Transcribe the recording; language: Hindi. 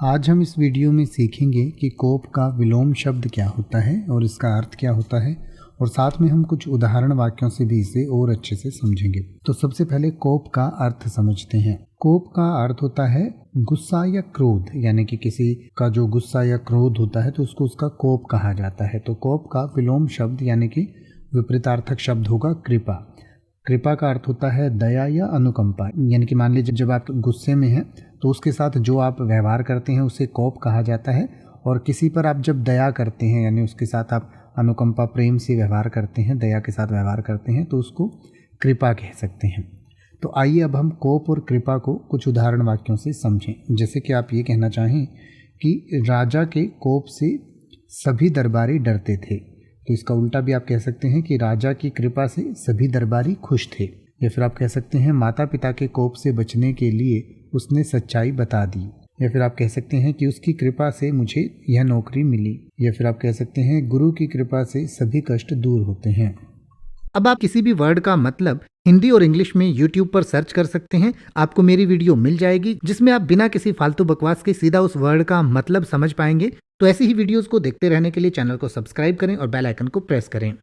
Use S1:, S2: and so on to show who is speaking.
S1: आज हम इस वीडियो में सीखेंगे कि कोप का विलोम शब्द क्या होता है और इसका अर्थ क्या होता है, और साथ में हम कुछ उदाहरण वाक्यों से भी इसे और अच्छे से समझेंगे। तो सबसे पहले कोप का अर्थ समझते हैं। कोप का अर्थ होता है गुस्सा या क्रोध, यानी कि किसी का जो गुस्सा या क्रोध होता है तो उसको उसका कोप कहा जाता है। तो कोप का विलोम शब्द यानी कि विपरीतार्थक शब्द होगा कृपा। कृपा का अर्थ होता है दया या अनुकंपा, यानी कि मान लीजिए जब आप गुस्से में हैं तो उसके साथ जो आप व्यवहार करते हैं उसे कोप कहा जाता है, और किसी पर आप जब दया करते हैं यानी उसके साथ आप अनुकंपा प्रेम से व्यवहार करते हैं, दया के साथ व्यवहार करते हैं, तो उसको कृपा कह सकते हैं। तो आइए अब हम कोप और कृपा को कुछ उदाहरण वाक्यों से समझें। जैसे कि आप ये कहना चाहें कि राजा के कोप से सभी दरबारी डरते थे, तो इसका उल्टा भी आप कह सकते हैं कि राजा की कृपा से सभी दरबारी खुश थे। या फिर आप कह सकते हैं माता पिता के कोप से बचने के लिए उसने सच्चाई बता दी। या फिर आप कह सकते हैं कि उसकी कृपा से मुझे यह नौकरी मिली। या फिर आप कह सकते हैं गुरु की कृपा से सभी कष्ट दूर होते हैं।
S2: अब आप किसी भी वर्ड का मतलब हिंदी और इंग्लिश में YouTube पर सर्च कर सकते हैं। आपको मेरी वीडियो मिल जाएगी जिसमें आप बिना किसी फालतू बकवास के सीधा उस वर्ड का मतलब समझ पाएंगे। तो ऐसी ही वीडियोस को देखते रहने के लिए चैनल को सब्सक्राइब करें और बेल आइकन को प्रेस करें।